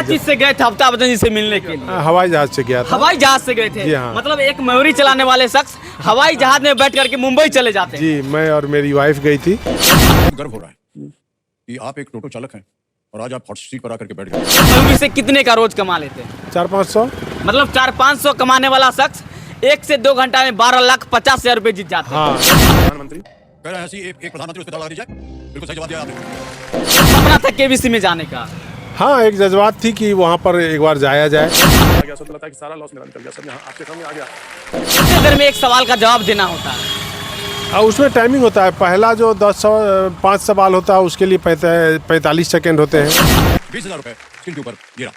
क्या चीज से गए थे अमिताभ बच्चन जी से मिलने के लिए? हवाई जहाज से गया था। हवाई जहाज से गए थे? जी हाँ। मतलब एक मयूरी चलाने वाले शख्स हवाई जहाज में बैठ करके मुंबई चले जाते हैं। जी, मैं और मेरी वाइफ गई थी। गर्व हो रहा है कि आप एक टोटो चालक हैं और आज आप हॉट सीट पर आकर के बैठ गए। मयूरी से कितने का रोज कमा लेते हैं? 400-500। मतलब 400-500 कमाने वाला शख्स 1 से 2 घंटा में 12,50,000 रुपए जीत जाते हैं। हाँ। प्रधानमंत्री कह रहे हैं ऐसी एक प्रधानमंत्री उसमें लगा दी जाए। बिल्कुल सही जवाब दिया आपने। सपना था केबीसी में जाने का। हाँ, एक जज्बात थी कि वहाँ पर एक बार जाया जाए। सारा लॉस मेरा निकल गया सब, यहाँ आपके सामने आ गया। कितने देर में एक सवाल का जवाब देना होता है? उसमें टाइमिंग होता है। पहला जो 5 सवाल होता है उसके लिए 45 सेकेंड होते हैं। 20,000 रुपए स्क्रीन के ऊपर गिरा।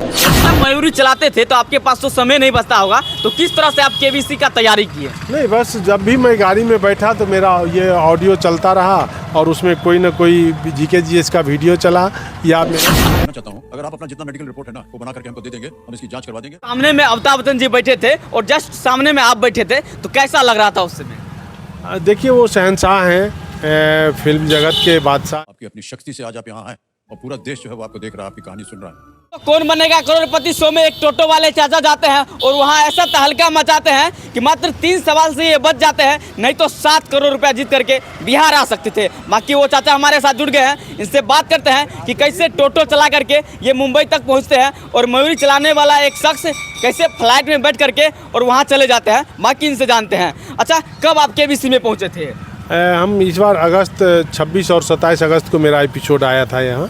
जब मयूरी चलाते थे तो आपके पास तो समय नहीं बचता होगा, तो किस तरह से आप केबीसी का तैयारी किए? नहीं, बस जब भी मैं गाड़ी में बैठा तो मेरा ये ऑडियो चलता रहा और उसमें कोई ना कोई जीके जीएस का वीडियो चला या मैं चाहता हूँ अगर आप अपना जितना मेडिकल रिपोर्ट है ना वो बना करके हमको दे देंगे, हम इसकी जांच करवा देंगे। सामने में अमिताभ बच्चन जी बैठे थे और जस्ट सामने में आप बैठे थे, तो कैसा लग रहा था उस समय? देखिए, वो शहंशाह हैं, फिल्म जगत के बादशाह। आपकी अपनी शक्ति से आज आप यहाँ आए और पूरा देश जो है वो आपको देख रहा है, आपकी कहानी सुन रहा है। तो कौन बनेगा करोड़पति शो में एक टोटो वाले चाचा जाते हैं और वहाँ ऐसा तहलका मचाते हैं कि मात्र 3 सवाल से ये बच जाते हैं, नहीं तो 7 करोड़ रुपया जीत करके बिहार आ सकते थे। बाकी वो चाचा हमारे साथ जुड़ गए हैं, इनसे बात करते हैं कि कैसे टोटो चला करके ये मुंबई तक पहुँचते हैं और मयूरी चलाने वाला एक शख्स कैसे फ्लाइट में बैठ करके और वहाँ चले जाते हैं। बाकी इनसे जानते हैं। अच्छा, कब आप केबीसी में पहुँचे थे? हम इस बार अगस्त 26 और 27 अगस्त को मेरा एपिसोड आया था यहाँ।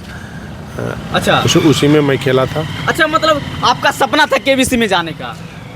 अच्छा, उसी में मैं खेला था। अच्छा, मतलब आपका सपना था केबीसी में जाने का?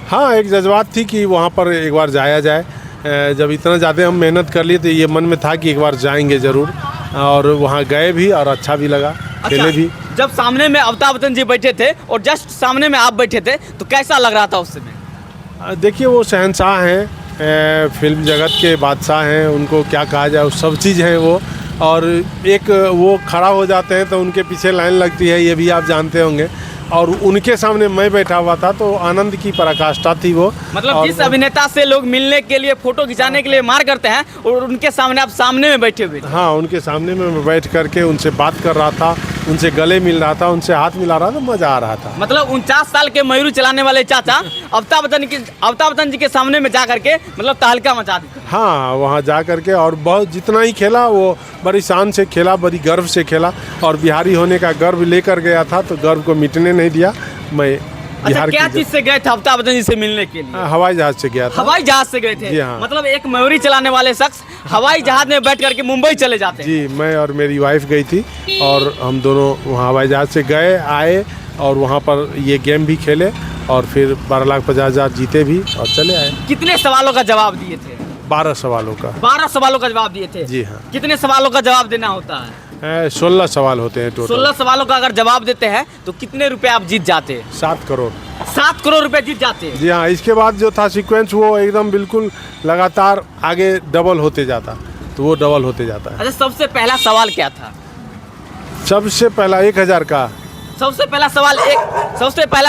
हाँ, एक जज्बात थी कि वहाँ पर एक बार जाया जाए। जब इतना ज़्यादा हम मेहनत कर लिए तो ये मन में था कि एक बार जाएंगे ज़रूर, और वहाँ गए भी और अच्छा भी लगा। खेले भी। जब सामने में अमिताभ बच्चन जी बैठे थे और जस्ट सामने में आप बैठे थे, तो कैसा लग रहा था उस समय? देखिए, वो शहंशाह हैं, फिल्म जगत के बादशाह हैं, उनको क्या कहा जाए, सब चीज़ हैं वो। और एक वो खड़ा हो जाते हैं तो उनके पीछे लाइन लगती है, ये भी आप जानते होंगे। और उनके सामने मैं बैठा हुआ था तो आनंद की पराकाष्ठा थी वो। मतलब जिस अभिनेता से लोग मिलने के लिए, फोटो खिंचाने के लिए मार करते हैं, और उनके सामने आप सामने में बैठे हुए थे। हाँ, उनके सामने में मैं बैठ करके उनसे बात कर रहा था, उनसे गले मिल रहा था, उनसे हाथ मिला रहा था, मज़ा आ रहा था। मतलब 49 साल के मयूरी चलाने वाले चाचा अमिताभ बच्चन जी के सामने में जा करके मतलब तहलका मचा दी। हाँ, वहाँ जा करके और बहुत जितना ही खेला वो बड़ी शान से खेला, बड़ी गर्व से खेला, और बिहारी होने का गर्व लेकर गया था, तो गर्व को मिटने नहीं दिया। मैं बिहार क्या चीज से गए थे अमिताभ बच्चन जी से मिलने के लिए? हवाई जहाज से गया था। हवाई जहाज से गए थे? जी हाँ। मतलब एक मयूरी चलाने वाले शख्स हवाई जहाज में बैठ करके मुंबई चले जाते हैं। जी, मैं और मेरी वाइफ गई थी और हम दोनों वहाँ हवाई जहाज से गए आए और वहाँ पर ये गेम भी खेले और फिर 12,50,000 जीते भी और चले आए। कितने सवालों का जवाब दिए थे? 12 सवालों का। 12 सवालों का जवाब दिए थे? जी हाँ। कितने सवालों का जवाब देना होता है? 16 सवाल होते हैं टोटल। 16 सवालों का अगर जवाब देते हैं तो कितने रुपए आप जीत जाते? 7 करोड़। 7 करोड़ रुपए जीत जाते? जी हाँ। इसके बाद जो था सीक्वेंस वो एकदम बिल्कुल लगातार आगे डबल होते जाता, तो वो डबल होते जाता है। अच्छा, सबसे पहला सवाल क्या था? सबसे पहला 1,000 का। सबसे पहला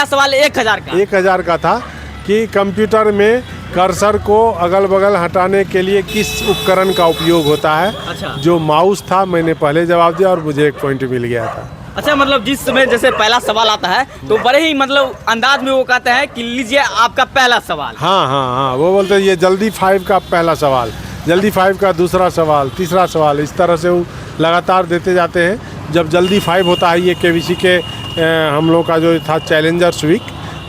सवाल 1,000 का। 1,000 का था कि कंप्यूटर में कर्सर को अगल बगल हटाने के लिए किस उपकरण का उपयोग होता है। अच्छा। जो माउस था, मैंने पहले जवाब दिया और मुझे 1 पॉइंट मिल गया था। अच्छा, मतलब जिस समय जैसे पहला सवाल आता है तो बड़े ही मतलब अंदाज में वो कहते हैं कि लीजिए आपका पहला सवाल। हाँ हाँ हाँ, वो बोलते हैं ये जल्दी 5 का पहला सवाल, जल्दी 5 का दूसरा सवाल, तीसरा सवाल, इस तरह से वो लगातार देते जाते हैं। जब जल्दी 5 होता है, ये केबीसी के हम लोग का जो था चैलेंजर्स वीक,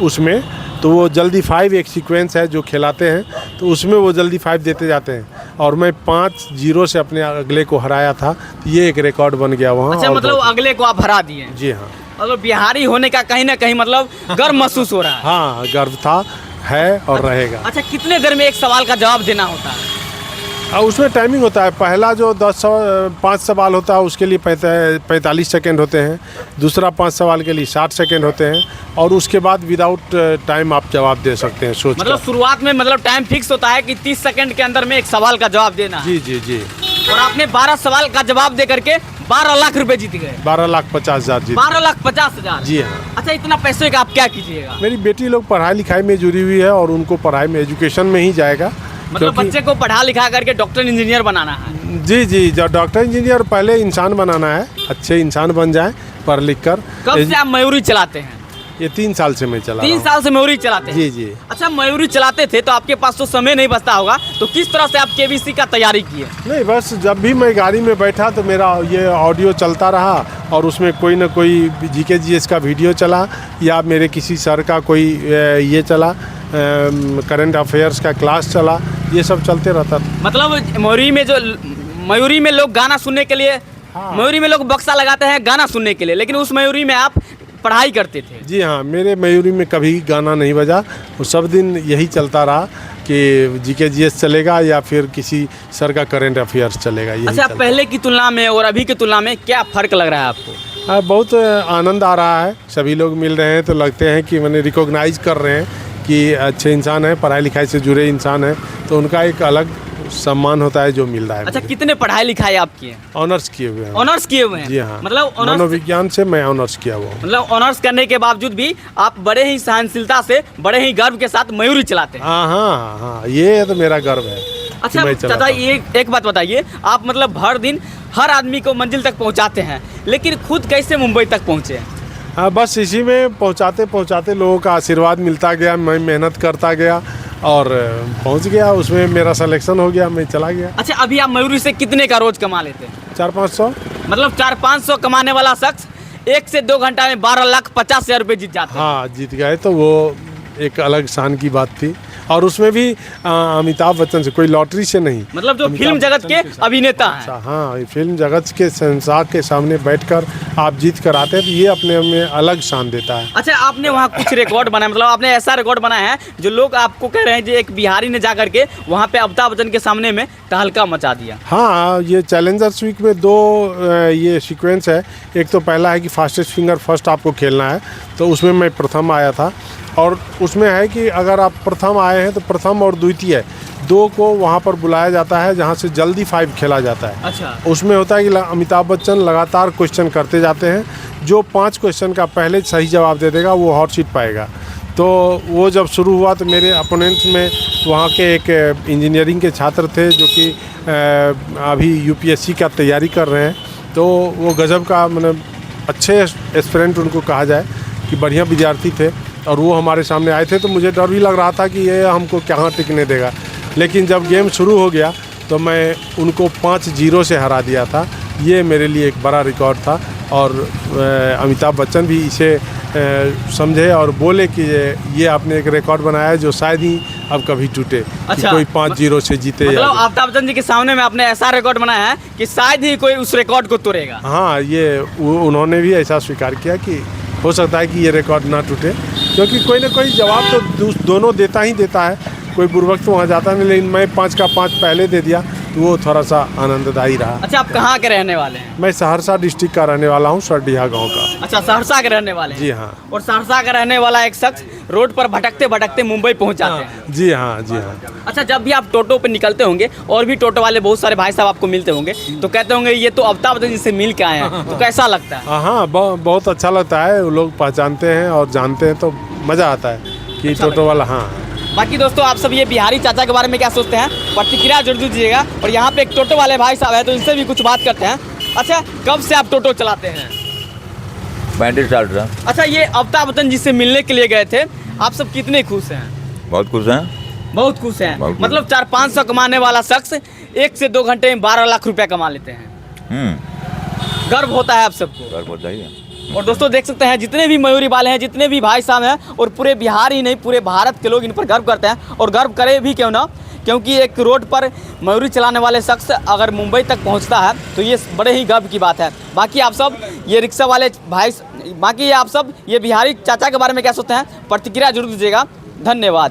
उसमें तो वो जल्दी 5 एक सीक्वेंस है जो खिलाते हैं, तो उसमें वो जल्दी 5 देते जाते हैं और मैं 5-0 से अपने अगले को हराया था। ये एक रिकॉर्ड बन गया वहाँ। अच्छा, मतलब अगले को आप हरा दिए? जी हाँ। मतलब बिहारी होने का कहीं ना कहीं मतलब गर्व महसूस हो रहा है? हाँ, गर्व था, है और रहेगा। अच्छा, कितने देर में एक सवाल का जवाब देना होता है? उसमें टाइमिंग होता है। पहला जो 5 सवाल होता है उसके लिए 45 सेकेंड होते हैं, दूसरा 5 सवाल के लिए 60 सेकेंड होते हैं, और उसके बाद विदाउट टाइम आप जवाब दे सकते हैं सोच मतलब शुरुआत में मतलब टाइम फिक्स होता है कि 30 सेकंड के अंदर में एक सवाल का जवाब देना है। जी जी जी। और आपने 12 सवाल का जवाब दे करके 12 लाख रुपए जीत गए। 12,50,000 जीत। 12,50,000? जी हाँ। अच्छा, इतना पैसे का आप क्या कीजिएगा? मेरी बेटी लोग पढ़ाई लिखाई में जुड़ी हुई है और उनको पढ़ाई में एजुकेशन में ही जाएगा। मतलब बच्चे को पढ़ा लिखा करके डॉक्टर इंजीनियर बनाना है? जी जी, जो डॉक्टर इंजीनियर पहले इंसान बनाना है, अच्छे इंसान बन जाए पढ़ लिख कर। कब से आप मयूरी चलाते हैं? ये 3 साल से मैं चला 3 रहा साल से मयूरी चलाते हैं? जी जी। अच्छा, मयूरी चलाते थे तो आपके पास तो समय नहीं बचता होगा, तो किस तरह से आप केबीसी का तैयारी किए? नहीं, बस जब भी मैं गाड़ी में बैठा तो मेरा ये ऑडियो चलता रहा और उसमें कोई ना कोई जीके जीएस का वीडियो चला या मेरे किसी सर का कोई ये चला, करंट अफेयर्स का क्लास चला, ये सब चलते रहता था। मतलब मयूरी में लोग गाना सुनने के लिए, हाँ। मयूरी में लोग बक्सा लगाते हैं गाना सुनने के लिए, लेकिन उस मयूरी में आप पढ़ाई करते थे? जी हाँ, मेरे मयूरी में कभी गाना नहीं बजा, वो सब दिन यही चलता रहा कि जीके जीएस चलेगा या फिर किसी सर का करंट अफेयर्स चलेगा। यही अच्छा, चलता। पहले की तुलना में और अभी की तुलना में क्या फ़र्क लग रहा है आपको? बहुत आनंद आ रहा है, सभी लोग मिल रहे हैं तो लगते हैं कि मैंने रिकॉग्नाइज कर रहे हैं कि अच्छे इंसान हैं, पढ़ाई लिखाई से जुड़े इंसान हैं, तो उनका एक अलग सम्मान होता है जो मिल रहा है। अच्छा, कितने पढ़ाई लिखाई आप किए? ऑनर्स किए हुए हैं। ऑनर्स किए हुए हैं? जी हाँ, मतलब ऑनर्स, मनोविज्ञान से मैं ऑनर्स किया हुआ हूँ। मतलब ऑनर्स करने के बावजूद भी आप बड़े ही सहनशीलता से, बड़े ही गर्व के साथ मयूरी चलाते हैं। हाँ हाँ हाँ, ये तो मेरा गर्व है। अच्छा चाचा, ये एक बात बताइए, आप मतलब हर दिन हर आदमी को मंजिल तक पहुंचाते हैं, लेकिन खुद कैसे मुंबई तक पहुंचे हैं? हाँ, बस इसी में पहुँचाते पहुँचाते लोगों का आशीर्वाद मिलता गया, मैं मेहनत करता गया और पहुँच गया, उसमें मेरा सिलेक्शन हो गया, मैं चला गया। अच्छा, अभी आप मयूरी से कितने का रोज कमा लेते हैं? 400-500। मतलब 400-500 कमाने वाला शख्स 1 से 2 घंटा में 12,50,000 रुपये जीत जाता है। हाँ, जीत गए तो वो एक अलग शान की बात थी, और उसमें भी अमिताभ बच्चन से, कोई लॉटरी से नहीं। मतलब जो अमिताभ फिल्म जगत बच्चन के साथ। अभिनेता हैं। हाँ, ये फिल्म जगत के शहंशाह के सामने बैठकर आप जीत कर आते हैं तो ये अपने में अलग शान देता है। अच्छा, आपने वहाँ कुछ रिकॉर्ड बनाया, मतलब आपने ऐसा रिकॉर्ड बनाया है जो लोग आपको कह रहे हैं कि एक बिहारी ने जा करके वहाँ पे अमिताभ बच्चन के सामने में तहलका मचा दिया। हाँ, ये चैलेंजर्स वीक में 2 ये सीक्वेंस है। एक तो पहला है कि फास्टेस्ट फिंगर फर्स्ट आपको खेलना है, तो उसमें मैं प्रथम आया था, और उसमें है कि अगर आप प्रथम आए हैं तो प्रथम और द्वितीय 2 को वहाँ पर बुलाया जाता है जहाँ से जल्दी 5 खेला जाता है। अच्छा। उसमें होता है कि अमिताभ बच्चन लगातार क्वेश्चन करते जाते हैं, जो 5 क्वेश्चन का पहले सही जवाब दे देगा वो हॉट सीट पाएगा। तो वो जब शुरू हुआ तो मेरे अपोनेंट्स में वहाँ के एक इंजीनियरिंग के छात्र थे जो कि अभी यूपीएससी का तैयारी कर रहे हैं, तो वो गजब का मतलब अच्छे एस्पिरेंट उनको कहा जाए कि बढ़िया विद्यार्थी थे, और वो हमारे सामने आए थे तो मुझे डर भी लग रहा था कि ये हमको कहाँ टिकने देगा, लेकिन जब गेम शुरू हो गया तो मैं उनको 5-0 से हरा दिया था। ये मेरे लिए एक बड़ा रिकॉर्ड था, और अमिताभ बच्चन भी इसे समझे और बोले कि ये आपने एक रिकॉर्ड बनाया है जो शायद ही अब कभी टूटे। अच्छा, कि कोई 5-0 से जीते। मतलब अमिताभ बच्चन जी के सामने में आपने ऐसा रिकॉर्ड बनाया है कि शायद ही कोई उस रिकॉर्ड को तोड़ेगा। हाँ, ये उन्होंने भी ऐसा स्वीकार किया कि हो सकता है कि ये रिकॉर्ड ना टूटे, क्योंकि कोई ना कोई जवाब तो दोनों देता ही देता है, कोई बुर्बक तो वहाँ जाता नहीं, लेकिन मैं 5 का 5 पहले दे दिया तो वो थोड़ा सा आनंददायी रहा। अच्छा, आप कहाँ के रहने वाले हैं? मैं सहरसा डिस्ट्रिक्ट का रहने वाला हूँ, सरडीहा गांव का। अच्छा, सहरसा के रहने वाले हैं? जी हाँ। और सहरसा का रहने वाला एक शख्स रोड पर भटकते भटकते मुंबई पहुंच जाते हैं। जी हाँ, जी हाँ। अच्छा, जब भी आप टोटो पे निकलते होंगे और भी टोटो वाले बहुत सारे भाई साहब आपको मिलते होंगे, तो कहते होंगे ये तो अमिताभ बच्चन जी से मिल के आए हैं, तो कैसा लगता है? हाँ, बहुत अच्छा लगता है, वो लोग पहचानते हैं और जानते हैं तो मज़ा आता है कि अच्छा टोटो वाला। हाँ। बाकी दोस्तों, आप सब ये बिहारी चाचा के बारे में क्या सोचते हैं, प्रतिक्रिया जरूर दीजिएगा। और यहाँ पे एक टोटो वाले भाई साहब है, तो इनसे भी कुछ बात करते हैं। अच्छा, कब से आप टोटो चलाते हैं? 35 साल रहा। अच्छा, ये अमिताभ बच्चन जी से मिलने के लिए गए थे, आप सब कितने खुश हैं? बहुत खुश हैं। बहुत खुश हैं। बहुत खुश। मतलब 400-500 कमाने वाला शख्स 1 से 2 घंटे में 12 लाख रुपया कमा लेते हैं। गर्व होता है आप सबको? गर्व होता ही है। और दोस्तों देख सकते हैं, जितने भी मयूरी वाले हैं, जितने भी भाई साहब हैं, और पूरे बिहार ही नहीं पूरे भारत के लोग इन पर गर्व करते हैं, और गर्व करे भी क्यों ना, क्योंकि एक रोड पर मयूरी चलाने वाले शख्स अगर मुंबई तक पहुंचता है तो ये बड़े ही गर्व की बात है। बाकी आप सब ये रिक्शा वाले भाई, बाकी आप सब ये बिहारी चाचा के बारे में क्या सोचते हैं, प्रतिक्रिया जरूर दीजिएगा। धन्यवाद।